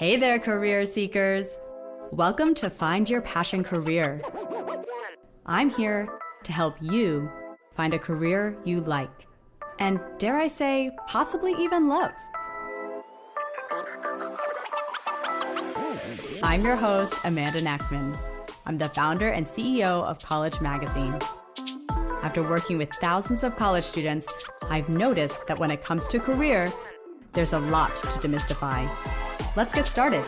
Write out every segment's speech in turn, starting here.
Hey there, career seekers. Welcome to Find Your Passion Career. I'm here to help you find a career you like, and dare I say, possibly even love. I'm your host, Amanda Nachman. I'm the founder and CEO of College Magazine. After working with thousands of college students, I've noticed that when it comes to career, there's a lot to demystify. Let's get started.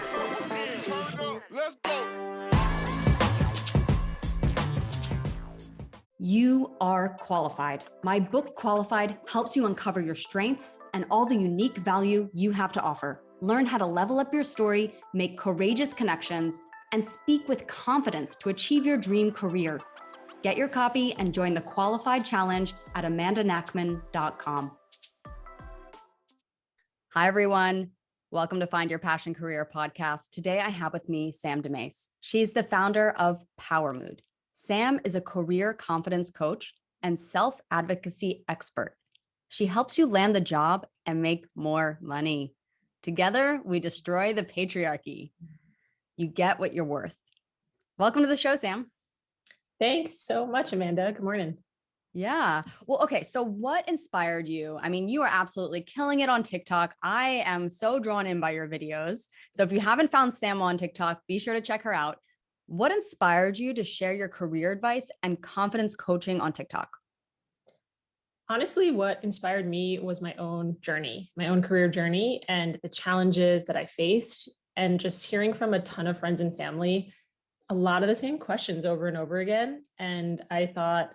You are qualified. My book, Qualified, helps you uncover your strengths and all the unique value you have to offer. Learn how to level up your story, make courageous connections, and speak with confidence to achieve your dream career. Get your copy and join the Qualified Challenge at amandanachman.com. Hi, everyone. Welcome to Find Your Passion Career podcast. Today, I have with me Sam DeMase. She's the founder of Power Mood. Sam is a career confidence coach and self-advocacy expert. She helps you land the job and make more money. Together, we destroy the patriarchy. You get what you're worth. Welcome to the show, Sam. Thanks so much, Amanda. Good morning. Yeah. Well, okay. So what inspired you? I mean, you are absolutely killing it on TikTok. I am so drawn in by your videos. So if you haven't found Sam on TikTok, be sure to check her out. What inspired you to share your career advice and confidence coaching on TikTok? Honestly, what inspired me was my own journey, my own career journey, and the challenges that I faced, and just hearing from a ton of friends and family, a lot of the same questions over and over again. And I thought,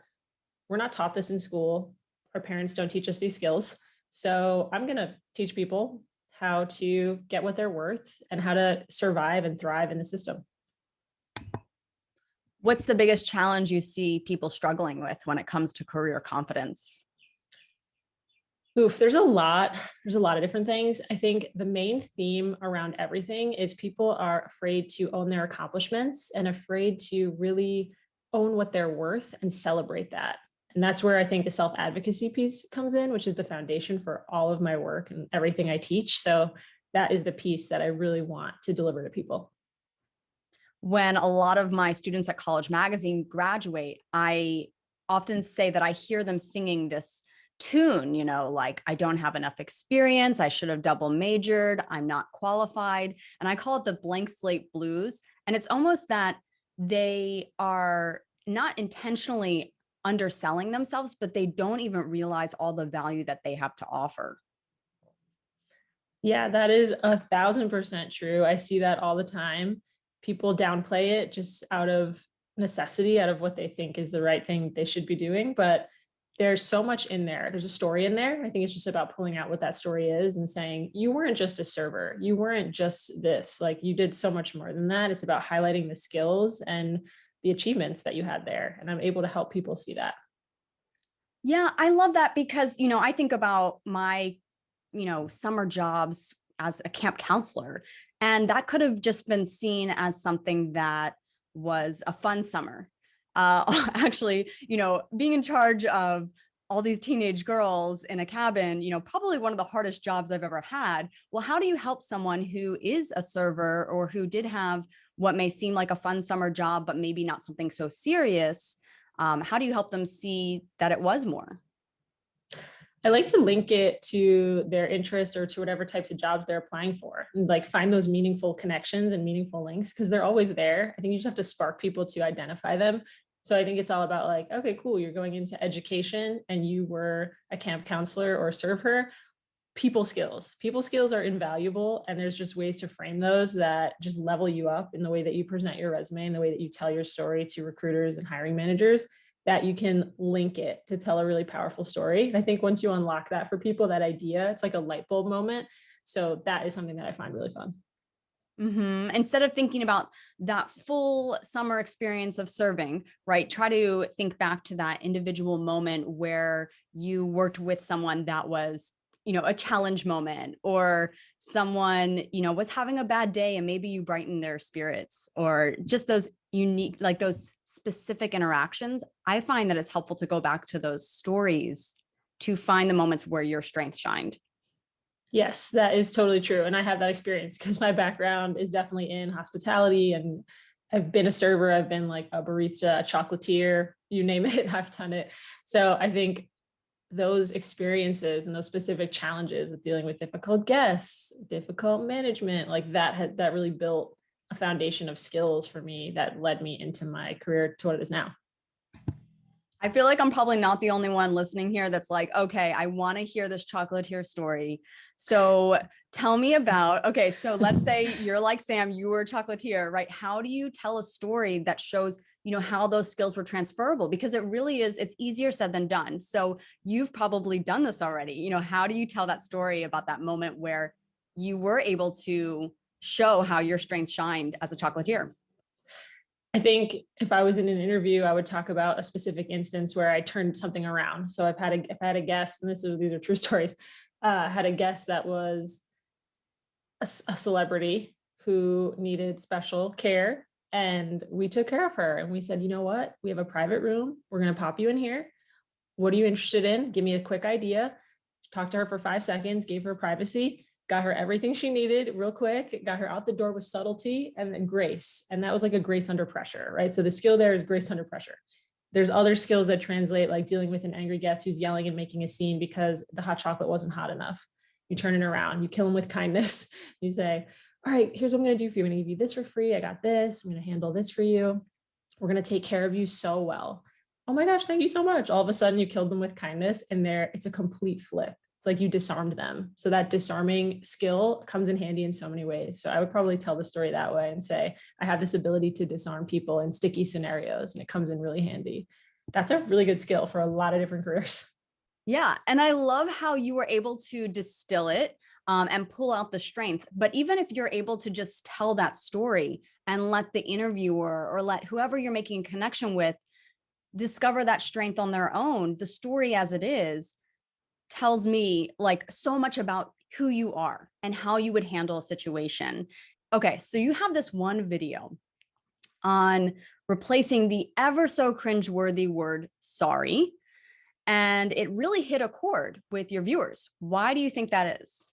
we're not taught this in school. Our parents don't teach us these skills. So I'm going to teach people how to get what they're worth and how to survive and thrive in the system. What's the biggest challenge you see people struggling with when it comes to career confidence? There's a lot of different things. I think the main theme around everything is people are afraid to own their accomplishments and afraid to really own what they're worth and celebrate that. And that's where I think the self-advocacy piece comes in, which is the foundation for all of my work and everything I teach. So that is the piece that I really want to deliver to people. When a lot of my students at College Magazine graduate, I often say that I hear them singing this tune, like, I don't have enough experience, I should have double majored, I'm not qualified. And I call it the blank slate blues. And it's almost that they are not intentionally underselling themselves, but they don't even realize all the value that they have to offer. Yeah, that is 1,000% true. I see that all the time. People downplay it just out of necessity, out of what they think is the right thing they should be doing. But there's so much in there. There's a story in there. I think it's just about pulling out what that story is and saying, you weren't just a server. You weren't just this, like, you did so much more than that. It's about highlighting the skills and the achievements that you had there. And I'm able to help people see that. Yeah, I love that because, I think about my, summer jobs as a camp counselor, and that could have just been seen as something that was a fun summer. Actually, being in charge of all these teenage girls in a cabin, probably one of the hardest jobs I've ever had. Well, how do you help someone who is a server or who did have what may seem like a fun summer job, but maybe not something so serious? How do you help them see that it was more? I like to link it to their interest or to whatever types of jobs they're applying for, and like find those meaningful connections and meaningful links, because they're always there. I think you just have to spark people to identify them. So I think it's all about like, okay, cool, you're going into education and you were a camp counselor or a server. People skills are invaluable. And there's just ways to frame those that just level you up in the way that you present your resume and the way that you tell your story to recruiters and hiring managers, that you can link it to tell a really powerful story. And I think once you unlock that for people, that idea, it's like a light bulb moment. So that is something that I find really fun. Mm-hmm. Instead of thinking about that full summer experience of serving, right? Try to think back to that individual moment where you worked with someone that was, a challenge moment, or someone, was having a bad day and maybe you brighten their spirits, or just those unique, like those specific interactions. I find that it's helpful to go back to those stories to find the moments where your strength shined. Yes, that is totally true. And I have that experience because my background is definitely in hospitality, and I've been a server, I've been like a barista, a chocolatier, you name it, I've done it. So I think those experiences and those specific challenges with dealing with difficult guests, difficult management, like that really built a foundation of skills for me that led me into my career to what it is now. I feel like I'm probably not the only one listening here that's like, okay, I want to hear this chocolatier story. So tell me about, okay, so let's say you're like Sam, you were a chocolatier, right? How do you tell a story that shows, how those skills were transferable? Because it really is, it's easier said than done. So you've probably done this already. How do you tell that story about that moment where you were able to show how your strength shined as a chocolatier? I think if I was in an interview, I would talk about a specific instance where I turned something around. So if I had a guest, and these are true stories, had a guest that was a celebrity who needed special care, and we took care of her. And we said, you know what? We have a private room. We're going to pop you in here. What are you interested in? Give me a quick idea. Talked to her for 5 seconds, gave her privacy, got her everything she needed real quick, got her out the door with subtlety and then grace. And that was like a grace under pressure, right? So the skill there is grace under pressure. There's other skills that translate, like dealing with an angry guest who's yelling and making a scene because the hot chocolate wasn't hot enough. You turn it around, you kill them with kindness. You say, all right, here's what I'm going to do for you. I'm going to give you this for free. I got this. I'm going to handle this for you. We're going to take care of you so well. Oh my gosh, thank you so much. All of a sudden you killed them with kindness, and it's a complete flip. It's like you disarmed them. So that disarming skill comes in handy in so many ways. So I would probably tell the story that way and say, I have this ability to disarm people in sticky scenarios, and it comes in really handy. That's a really good skill for a lot of different careers. Yeah. And I love how you were able to distill it and pull out the strength. But even if you're able to just tell that story and let the interviewer or let whoever you're making a connection with discover that strength on their own, the story as it is tells me like so much about who you are and how you would handle a situation. Okay. So you have this one video on replacing the ever so cringeworthy word sorry. And it really hit a chord with your viewers. Why do you think that is?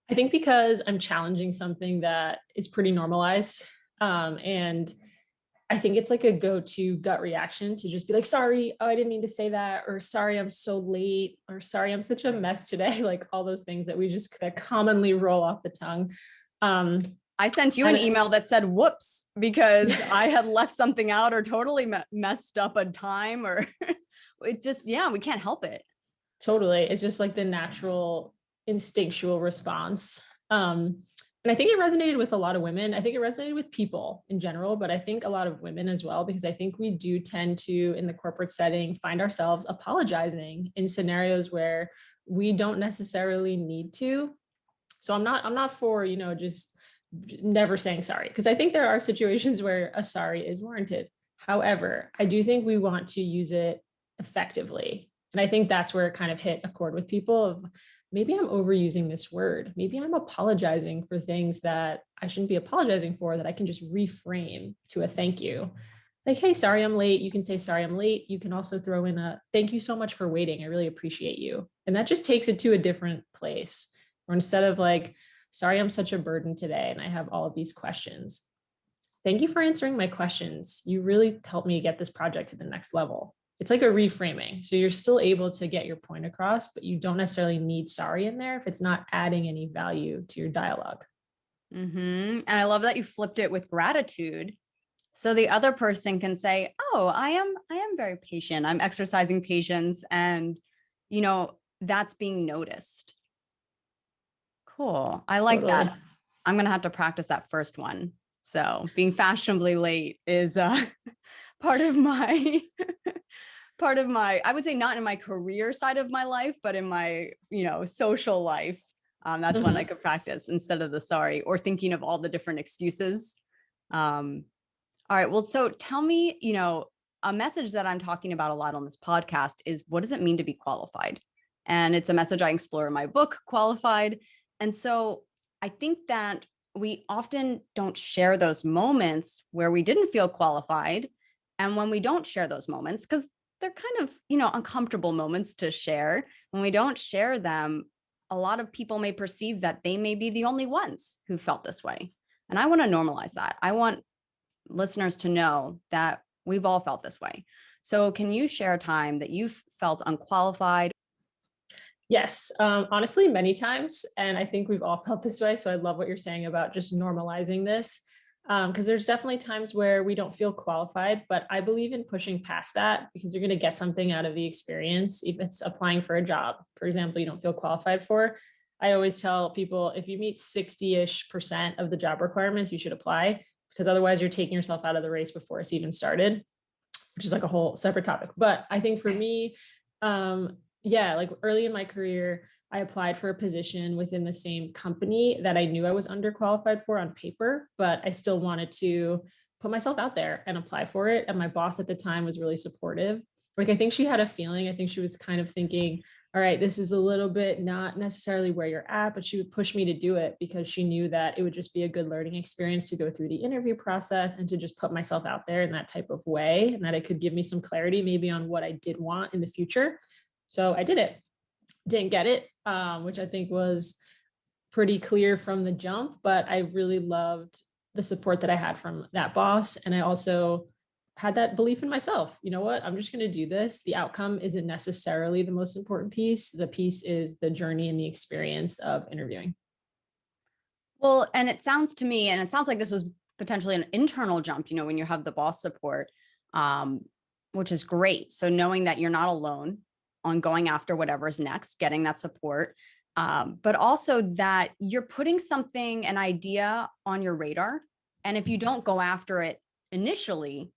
I think because I'm challenging something that is pretty normalized. And I think it's like a go-to gut reaction to just be like, sorry, oh, I didn't mean to say that, or sorry, I'm so late, or sorry, I'm such a mess today. Like all those things that commonly roll off the tongue. I sent you an email that said, whoops, because I had left something out or totally messed up a time, or it just, yeah, we can't help it. Totally. It's just like the natural instinctual response. And I think it resonated with a lot of women. I think it resonated with people in general, but I think a lot of women as well, because I think we do tend to, in the corporate setting, find ourselves apologizing in scenarios where we don't necessarily need to. So I'm not for, just never saying sorry, because I think there are situations where a sorry is warranted. However, I do think we want to use it effectively. And I think that's where it kind of hit a chord with people of, maybe I'm overusing this word. Maybe I'm apologizing for things that I shouldn't be apologizing for, that I can just reframe to a thank you. Like, hey, sorry, I'm late. You can say, sorry, I'm late. You can also throw in a, thank you so much for waiting. I really appreciate you. And that just takes it to a different place. Or instead of like, sorry, I'm such a burden today and I have all of these questions. Thank you for answering my questions. You really helped me get this project to the next level. It's like a reframing. So you're still able to get your point across, but you don't necessarily need sorry in there if it's not adding any value to your dialogue. And I love that you flipped it with gratitude. So the other person can say, oh, I am very patient. I'm exercising patience, and, that's being noticed. Cool. I like Totally. that. I'm going to have to practice that first one. So being fashionably late is part of my I would say not in my career side of my life, but in my, social life. That's when I could practice instead of the sorry, or thinking of all the different excuses. All right. Well, so tell me, a message that I'm talking about a lot on this podcast is, what does it mean to be qualified? And it's a message I explore in my book, Qualified. And so I think that we often don't share those moments where we didn't feel qualified. And when we don't share those moments, because they're kind of, uncomfortable moments to share, when we don't share them, a lot of people may perceive that they may be the only ones who felt this way. And I want to normalize that. I want listeners to know that we've all felt this way. So can you share a time that you've felt unqualified? Yes, honestly, many times. And I think we've all felt this way. So I love what you're saying about just normalizing this. Because there's definitely times where we don't feel qualified, but I believe in pushing past that because you're going to get something out of the experience. If it's applying for a job, for example, you don't feel qualified for, I always tell people if you meet 60-ish% of the job requirements, you should apply because otherwise you're taking yourself out of the race before it's even started, which is like a whole separate topic. But I think for me, yeah, like early in my career, I applied for a position within the same company that I knew I was underqualified for on paper, but I still wanted to put myself out there and apply for it. And my boss at the time was really supportive. Like, I think she had a feeling, I think she was kind of thinking, all right, this is a little bit not necessarily where you're at, but she would push me to do it because she knew that it would just be a good learning experience to go through the interview process and to just put myself out there in that type of way, and that it could give me some clarity maybe on what I did want in the future. So I did it, didn't get it, which I think was pretty clear from the jump, but I really loved the support that I had from that boss. And I also had that belief in myself. You know what? I'm just going to do this. The outcome isn't necessarily the most important piece. The piece is the journey and the experience of interviewing. Well, and it sounds to me, and it sounds like this was potentially an internal jump, when you have the boss support, which is great. So knowing that you're not alone on going after whatever's next, getting that support, but also that you're putting something, an idea on your radar. And if you don't go after it initially,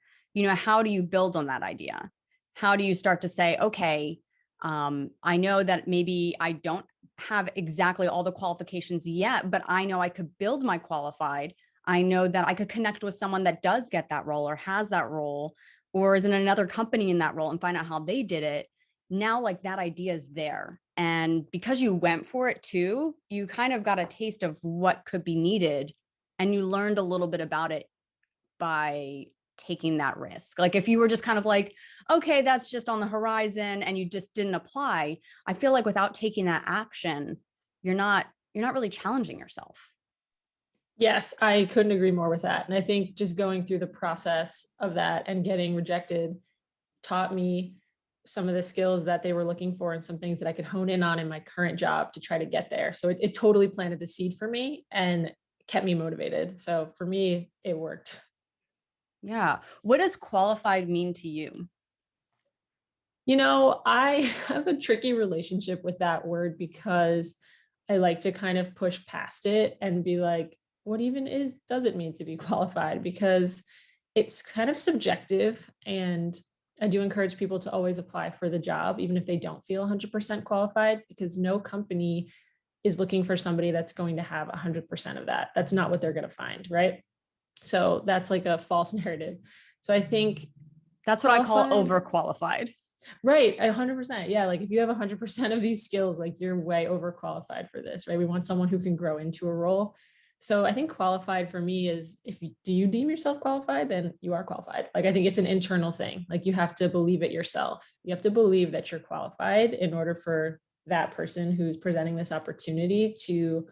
how do you build on that idea? How do you start to say, okay, I know that maybe I don't have exactly all the qualifications yet, but I know I could build my qualified. I know that I could connect with someone that does get that role or has that role or is in another company in that role and find out how they did it. Now, like, that idea is there. And because you went for it too, you kind of got a taste of what could be needed. And you learned a little bit about it by taking that risk. Like, if you were just kind of like, okay, that's just on the horizon and you just didn't apply, I feel like without taking that action, you're not really challenging yourself. Yes, I couldn't agree more with that. And I think just going through the process of that and getting rejected taught me some of the skills that they were looking for and some things that I could hone in on in my current job to try to get there. So it totally planted the seed for me and kept me motivated. So for me, it worked. Yeah. What does qualified mean to you? I have a tricky relationship with that word because I like to kind of push past it and be like, what even does it mean to be qualified? Because it's kind of subjective. And I do encourage people to always apply for the job, even if they don't feel 100% qualified, because no company is looking for somebody that's going to have 100% of that. That's not what they're going to find, right? So that's like a false narrative. So I think that's what I call overqualified. Right. 100%. Yeah. Like if you have 100% of these skills, like you're way overqualified for this, right? We want someone who can grow into a role. So I think qualified for me is do you deem yourself qualified, then you are qualified. Like, I think it's an internal thing. Like, you have to believe it yourself. You have to believe that you're qualified in order for that person who's presenting this opportunity to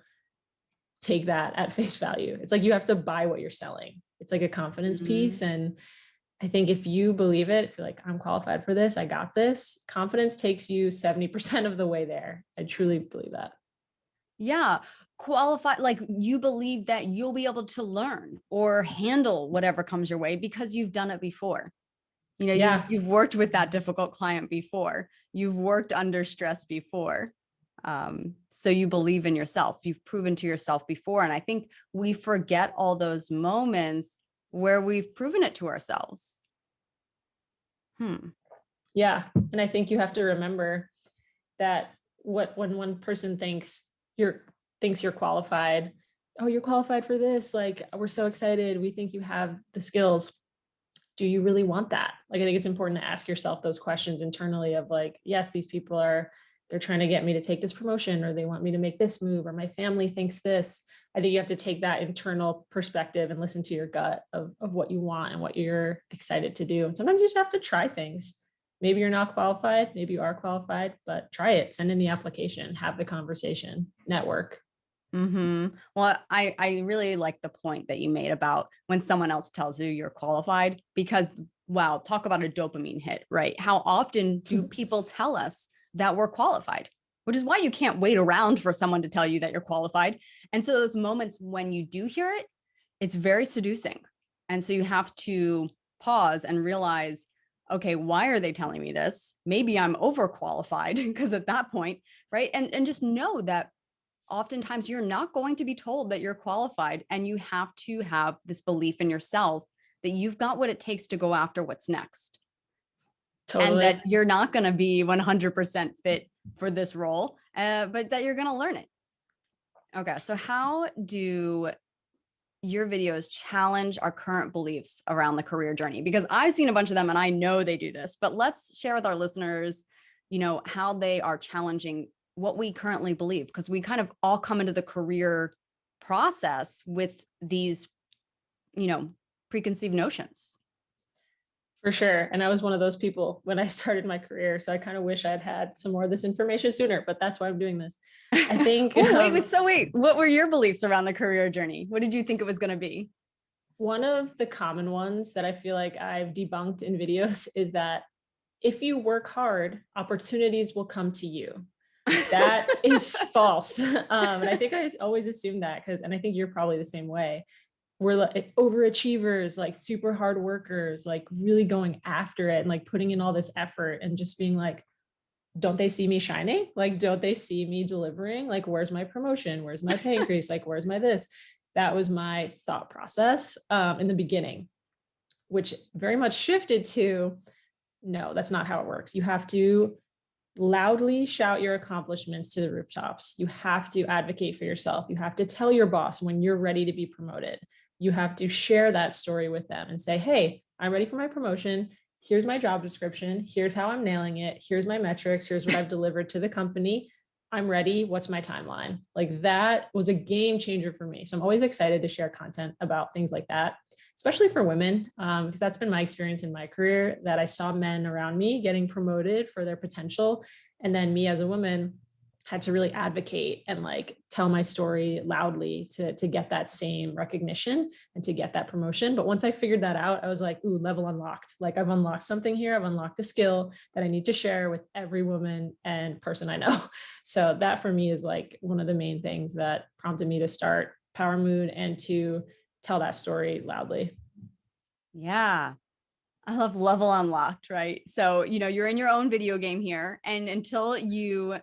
take that at face value. It's like, you have to buy what you're selling. It's like a confidence piece. And I think if you believe it, if you're like, I'm qualified for this, I got this, confidence takes you 70% of the way there. I truly believe that. Yeah. Qualified, like, you believe that you'll be able to learn or handle whatever comes your way because you've done it before. Yeah. You've worked with that difficult client before. You've worked under stress before. So you believe in yourself. You've proven to yourself before. And I think we forget all those moments where we've proven it to ourselves. Yeah. And I think you have to remember that when one person thinks you're qualified, oh, you're qualified for this, like, we're so excited, we think you have the skills. Do you really want that? Like, I think it's important to ask yourself those questions internally of like, yes, these people they're trying to get me to take this promotion, or they want me to make this move, or my family thinks this. I think you have to take that internal perspective and listen to your gut of what you want and what you're excited to do. And sometimes you just have to try things. Maybe you're not qualified, maybe you are qualified, but try it, send in the application, have the conversation, network. Well, I really like the point that you made about when someone else tells you you're qualified, because wow, talk about a dopamine hit, right? How often do people tell us that we're qualified? Which is why you can't wait around for someone to tell you that you're qualified. And so those moments when you do hear it, it's very seducing. And so you have to pause and realize, okay, why are they telling me this? Maybe I'm overqualified because at that point, right? And just know that oftentimes you're not going to be told that you're qualified, and you have to have this belief in yourself that you've got what it takes to go after what's next, and Totally. that you're not going to be 100% fit for this role, but that you're going to learn it. Okay, so how do your videos challenge our current beliefs around the career journey? Because I've seen a bunch of them and I know they do this, but let's share with our listeners, how they are challenging what we currently believe, because we kind of all come into the career process with these, you know, preconceived notions. For sure. And I was one of those people when I started my career. So I kind of wish I'd had some more of this information sooner, but that's why I'm doing this. I think Wait, what were your beliefs around the career journey? What did you think it was going to be? one of the common ones that I feel like I've debunked in videos is that if you work hard, opportunities will come to you. That is false. And I think I always assumed that and I think you're probably the same way. We're like overachievers, like super hard workers, like really going after it and like putting in all this effort and just being like, don't they see me shining? Like, don't they see me delivering? Like, where's my promotion? Where's my pay increase? Like, where's my this? That was my thought process in the beginning, which very much shifted to, no, that's not how it works. You have to loudly shout your accomplishments to the rooftops. You have to advocate for yourself. You have to tell your boss when you're ready to be promoted. You have to share that story with them and say, hey, I'm ready for my promotion. Here's my job description. Here's how I'm nailing it. Here's my metrics. Here's what I've delivered to the company. I'm ready. What's my timeline? Like, that was a game changer for me. So I'm always excited to share content about things like that, especially for women, because that's been my experience in my career, that I saw men around me getting promoted for their potential. And then me as a woman had to really advocate and like tell my story loudly to get that same recognition and to get that promotion. But once I figured that out, I was like, ooh, level unlocked. Like, I've unlocked something here. I've unlocked a skill that I need to share with every woman and person I know. So that for me is like one of the main things that prompted me to start Power Mood and to tell that story loudly. Yeah. I love level unlocked, right? So, you're in your own video game here, and until you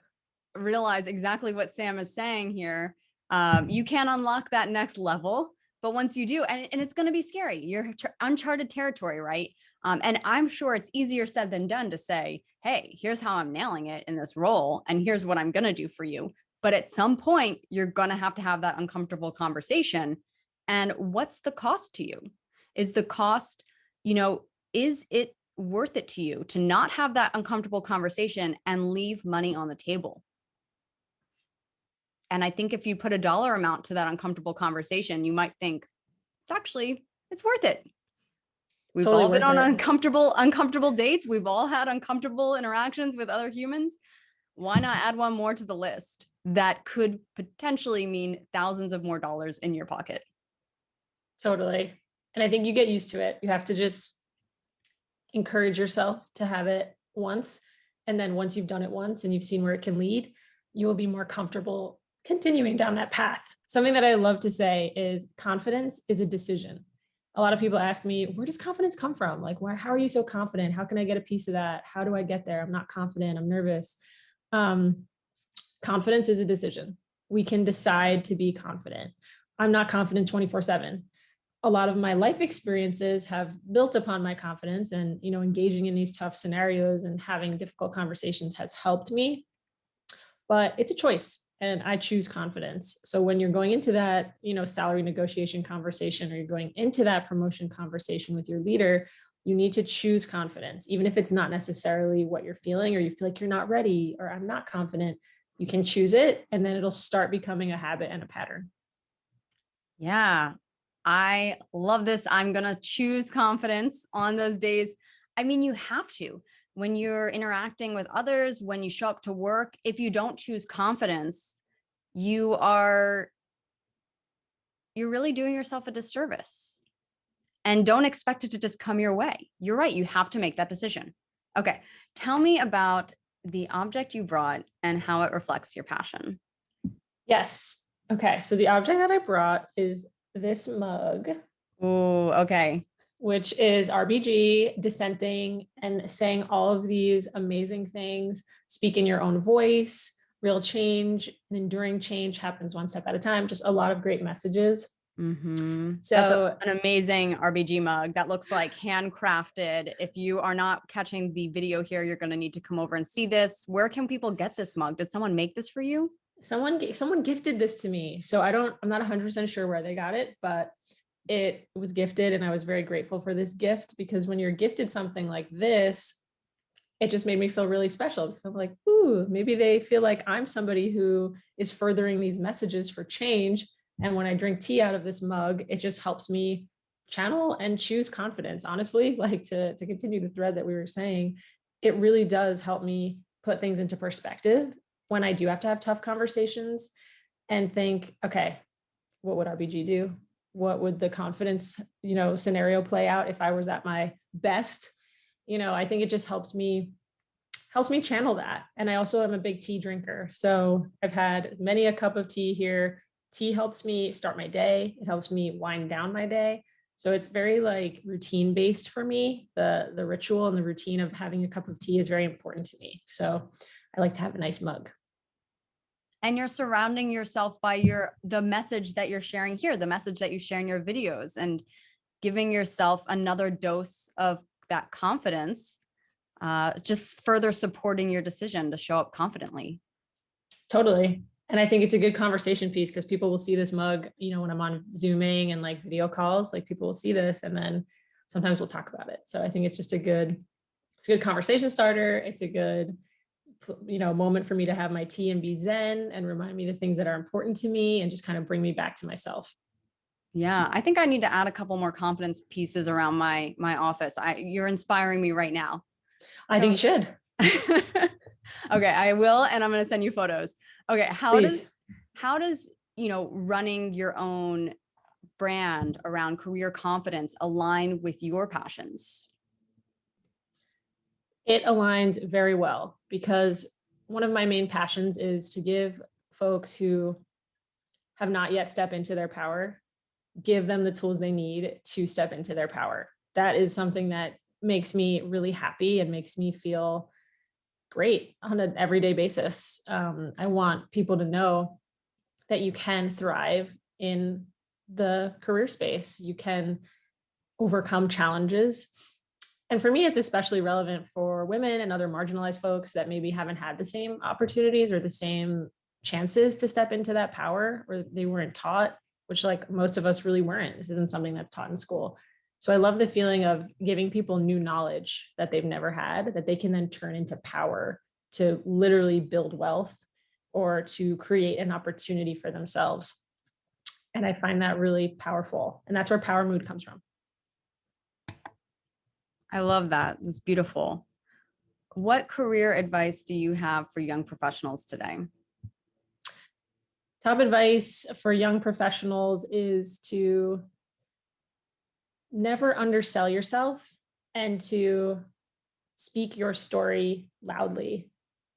realize exactly what Sam is saying here, you can't unlock that next level. But once you do, and it's going to be scary, you're uncharted territory, right? And I'm sure it's easier said than done to say, hey, here's how I'm nailing it in this role, and here's what I'm going to do for you. But at some point, you're going to have that uncomfortable conversation. And what's the cost to you? Is the cost, is it worth it to you to not have that uncomfortable conversation and leave money on the table? And I think if you put a dollar amount to that uncomfortable conversation, you might think it's worth it. It's We've totally all been worth on it. uncomfortable dates. We've all had uncomfortable interactions with other humans. Why not add one more to the list that could potentially mean thousands of more dollars in your pocket? Totally. And I think you get used to it. You have to just encourage yourself to have it once. And then once you've done it once and you've seen where it can lead, you will be more comfortable continuing down that path. Something that I love to say is confidence is a decision. A lot of people ask me, where does confidence come from? Like, how are you so confident? How can I get a piece of that? How do I get there? I'm not confident. I'm nervous. Confidence is a decision. We can decide to be confident. I'm not confident 24/7. A lot of my life experiences have built upon my confidence, and engaging in these tough scenarios and having difficult conversations has helped me, but it's a choice and I choose confidence. So when you're going into that salary negotiation conversation, or you're going into that promotion conversation with your leader, you need to choose confidence, even if it's not necessarily what you're feeling, or you feel like you're not ready, or I'm not confident. You can choose it, and then it'll start becoming a habit and a pattern. Yeah, I love this. I'm going to choose confidence on those days. I mean, you have to. when you're interacting with others, when you show up to work, if you don't choose confidence, you're really doing yourself a disservice. And don't expect it to just come your way. You're right. You have to make that decision. Okay. Tell me about the object you brought and how it reflects your passion. Yes. Okay. So the object that I brought is this mug, Oh, okay. which is RBG dissenting and saying all of these amazing things. Speak in your own voice. Real change and enduring change happens one step at a time. Just a lot of great messages. That's So an amazing RBG mug that looks like handcrafted. If you are not catching the video here, you're going to need to come over and see this. Where can people get this mug? Did someone make this for you? someone gifted this to me. So I'm not 100% sure where they got it, but it was gifted and I was very grateful for this gift, because when you're gifted something like this, it just made me feel really special, because I'm like, ooh, maybe they feel like I'm somebody who is furthering these messages for change. And when I drink tea out of this mug, it just helps me channel and choose confidence. Honestly, like to continue the thread that we were saying, it really does help me put things into perspective when I do have to have tough conversations and think, okay, what would RBG do? What would the confidence, scenario play out if I was at my best? I think it just helps me channel that. And I also am a big tea drinker. So I've had many a cup of tea here. Tea helps me start my day. It helps me wind down my day. So it's very like routine based for me. The ritual and the routine of having a cup of tea is very important to me. So I like to have a nice mug. And you're surrounding yourself by the message that you're sharing here, the message that you share in your videos, and giving yourself another dose of that confidence, just further supporting your decision to show up confidently. Totally. And I think it's a good conversation piece, because people will see this mug, when I'm on Zooming and like video calls, like people will see this and then sometimes we'll talk about it. So I think it's just it's a good conversation starter. It's a good, moment for me to have my tea and be zen and remind me the things that are important to me and just kind of bring me back to myself. Yeah, I think I need to add a couple more confidence pieces around my office. You're inspiring me right now. I think you should. Okay, I will, and I'm going to send you photos. Okay, Please. how does running your own brand around career confidence align with your passions? It aligns very well, because one of my main passions is to give folks who have not yet stepped into their power, give them the tools they need to step into their power. That is something that makes me really happy and makes me feel great on an everyday basis. I want people to know that you can thrive in the career space. You can overcome challenges. And for me, it's especially relevant for women and other marginalized folks that maybe haven't had the same opportunities or the same chances to step into that power, or they weren't taught, which like most of us really weren't. This isn't something that's taught in school. So I love the feeling of giving people new knowledge that they've never had, that they can then turn into power to literally build wealth or to create an opportunity for themselves. And I find that really powerful. And that's where Power Mood comes from. I love that. It's beautiful. What career advice do you have for young professionals today? Top advice for young professionals is to never undersell yourself and to speak your story loudly.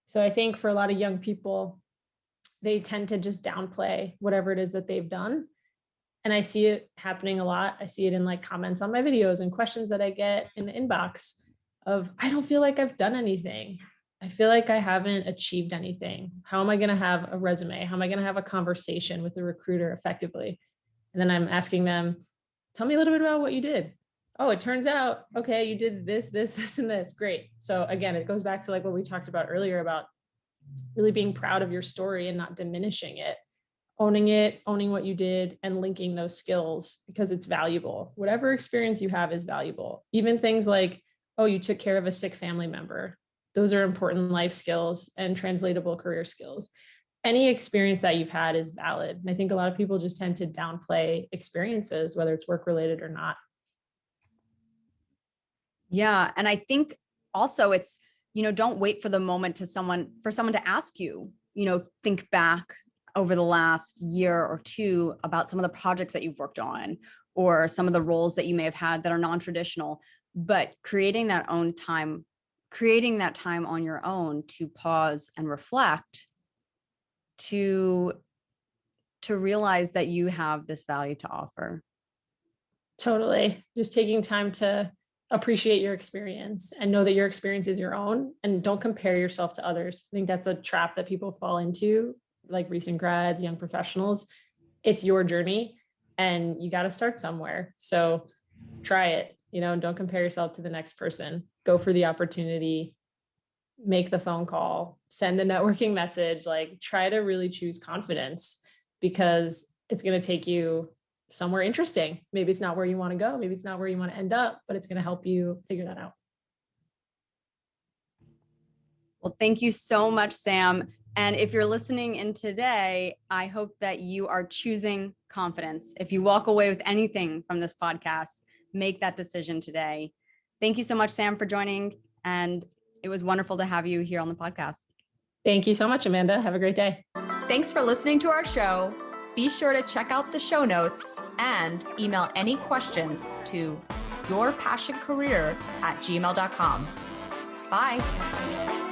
So I think for a lot of young people, they tend to just downplay whatever it is that they've done. And I see it happening a lot. I see it in like comments on my videos and questions that I get in the inbox of, I don't feel like I've done anything. I feel like I haven't achieved anything. How am I going to have a resume? How am I going to have a conversation with the recruiter effectively? And then I'm asking them, tell me a little bit about what you did. Oh, it turns out, okay, you did this, this, this, and this. Great. So again, it goes back to like what we talked about earlier about really being proud of your story and not diminishing it, owning what you did and linking those skills, because it's valuable. Whatever experience you have is valuable. Even things like, oh, you took care of a sick family member. Those are important life skills and translatable career skills. Any experience that you've had is valid. And I think a lot of people just tend to downplay experiences, whether it's work related or not. Yeah. And I think also it's don't wait for the moment for someone to ask you, think back over the last year or two about some of the projects that you've worked on or some of the roles that you may have had that are non-traditional, but creating that time on your own to pause and reflect, to realize that you have this value to offer. Totally. Just taking time to appreciate your experience and know that your experience is your own, and don't compare yourself to others. I think that's a trap that people fall into, like recent grads, young professionals. It's your journey and you got to start somewhere. So try it, don't compare yourself to the next person. Go for the opportunity, make the phone call, send a networking message, like try to really choose confidence, because it's going to take you somewhere interesting. Maybe it's not where you want to go. Maybe it's not where you want to end up, but it's going to help you figure that out. Well, thank you so much, Sam. And if you're listening in today, I hope that you are choosing confidence. If you walk away with anything from this podcast, make that decision today. Thank you so much, Sam, for joining. And it was wonderful to have you here on the podcast. Thank you so much, Amanda. Have a great day. Thanks for listening to our show. Be sure to check out the show notes and email any questions to yourpassioncareer@gmail.com. Bye.